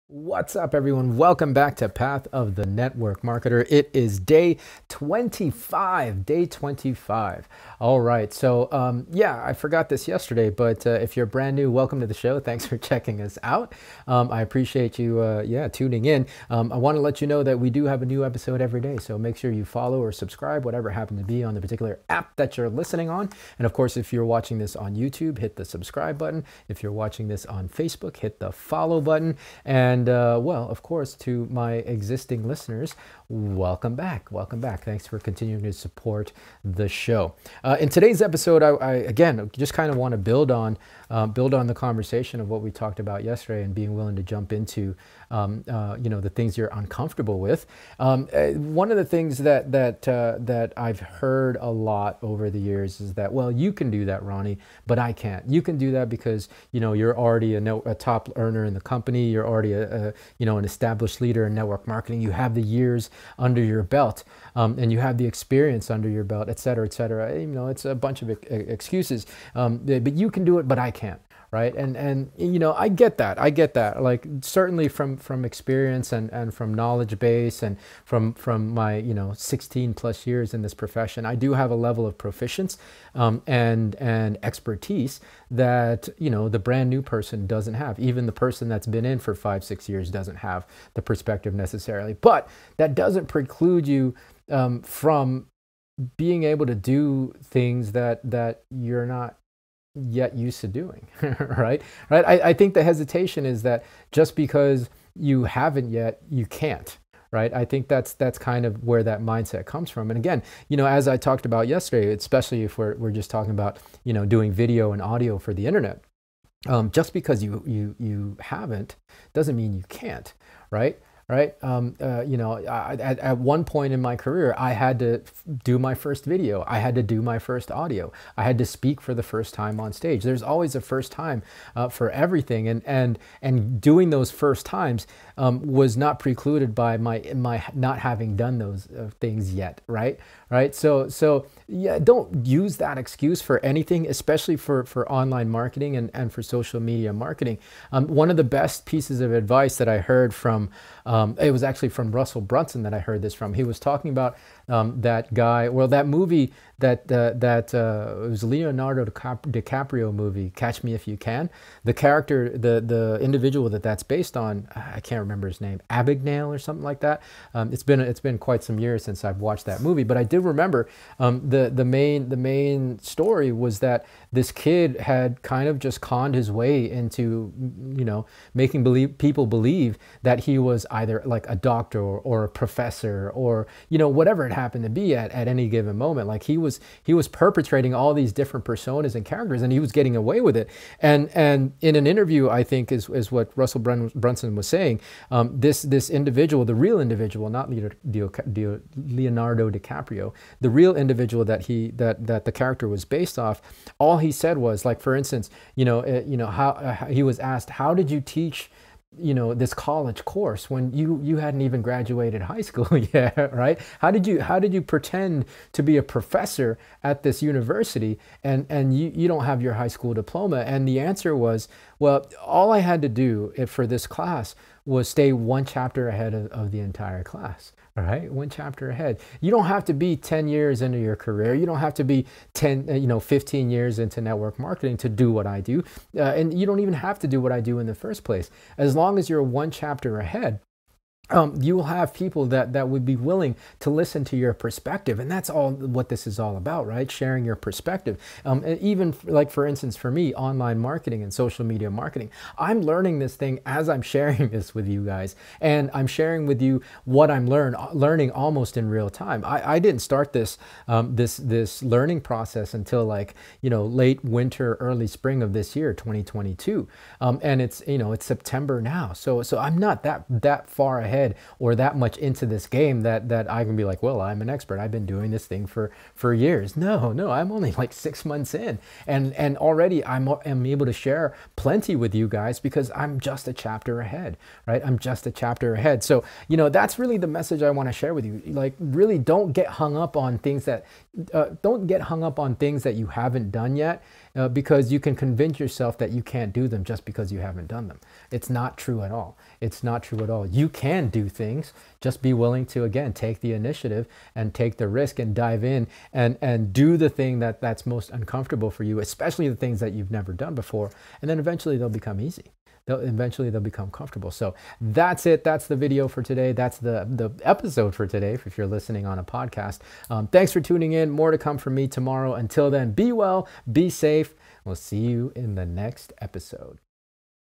What's up, everyone? Welcome back to Path of the Network Marketer. It is day 25. Day 25. All right. So, yeah, I forgot this yesterday, but if you're brand new, welcome to the show. Thanks for checking us out. I appreciate you, tuning in. I want to let you know that we do have a new episode every day, so make sure you follow or subscribe, whatever happens to be on the particular app that you're listening on. And of course, if you're watching this on YouTube, hit the subscribe button. If you're watching this on Facebook, hit the follow button. And well, of course, to my existing listeners, welcome back. Welcome back. Thanks for continuing to support the show. In today's episode, I again just kind of want to build on the conversation of what we talked about yesterday and being willing to jump into the things you're uncomfortable with. One of the things that I've heard a lot over the years is that, well, you can do that, Ronnie, but I can't. You can do that because you're already a top earner in the company. You're already an established leader in network marketing. You have the years under your belt, and you have the experience under your belt, et cetera, et cetera. It's a bunch of excuses, but you can do it, but I can't. Right. And I get that. Like, certainly from experience and from knowledge base and from my, 16 plus years in this profession, I do have a level of proficiency and expertise that, the brand new person doesn't have. Even the person that's been in for 5-6 years doesn't have the perspective necessarily. But that doesn't preclude you from being able to do things that you're not yet used to doing. right I think the hesitation is that just because you haven't yet, you can't. Right. I think that's kind of where that mindset comes from. And again, as I talked about yesterday, especially if we're just talking about doing video and audio for the internet, just because you haven't doesn't mean you can't. Right. At one point in my career, I had to do my first video. I had to do my first audio. I had to speak for the first time on stage. There's always a first time for everything, and doing those first times was not precluded by my not having done those things yet. Right. So yeah, don't use that excuse for anything, especially for online marketing and for social media marketing. One of the best pieces of advice that I heard from it was actually from Russell Brunson that I heard this from. He was talking about that guy, well, that movie that it was Leonardo DiCaprio movie, Catch Me If You Can. The character, the individual that's based on, I can't remember his name, Abagnale or something like that. It's been quite some years since I've watched that movie, but I did remember the main story was that this kid had kind of just conned his way into making people believe that he was either like a doctor or a professor or whatever it happened to be at any given moment. Like he was perpetrating all these different personas and characters, and he was getting away with it. And in an interview, I think is what Russell Brunson was saying, this individual, the real individual, not Leonardo DiCaprio, the real individual that the character was based off, all he said was, like, for instance, how he was asked, how did you teach this college course when you hadn't even graduated high school yet, right? How did you pretend to be a professor at this university and you don't have your high school diploma? And the answer was, well, all I had to do for this class was stay one chapter ahead of the entire class. All right, one chapter ahead. You don't have to be 10 years into your career. You don't have to be 15 years into network marketing to do what I do. And you don't even have to do what I do in the first place. As long as you're one chapter ahead, you will have people that would be willing to listen to your perspective. And that's all what this is all about, right? Sharing your perspective. Even like, for instance, for me, online marketing and social media marketing, I'm learning this thing as I'm sharing this with you guys. And I'm sharing with you what I'm learning almost in real time. I didn't start this learning process until late winter, early spring of this year, 2022. And it's September now. So I'm not that far ahead or that much into this game that I can be like, well, I'm an expert. I've been doing this thing for years. No, I'm only like 6 months in, and already I'm able to share plenty with you guys because I'm just a chapter ahead, right? I'm just a chapter ahead. So that's really the message I want to share with you. Like, really, don't get hung up on things that you haven't done yet. because you can convince yourself that you can't do them just because you haven't done them. It's not true at all. It's not true at all. You can do things. Just be willing to, again, take the initiative and take the risk and dive in and do the thing that's most uncomfortable for you, especially the things that you've never done before. And then eventually they'll become easy. Eventually they'll become comfortable. So that's it. That's the video for today. That's the episode for today if you're listening on a podcast. Thanks for tuning in. More to come from me tomorrow. Until then, be well, be safe. We'll see you in the next episode.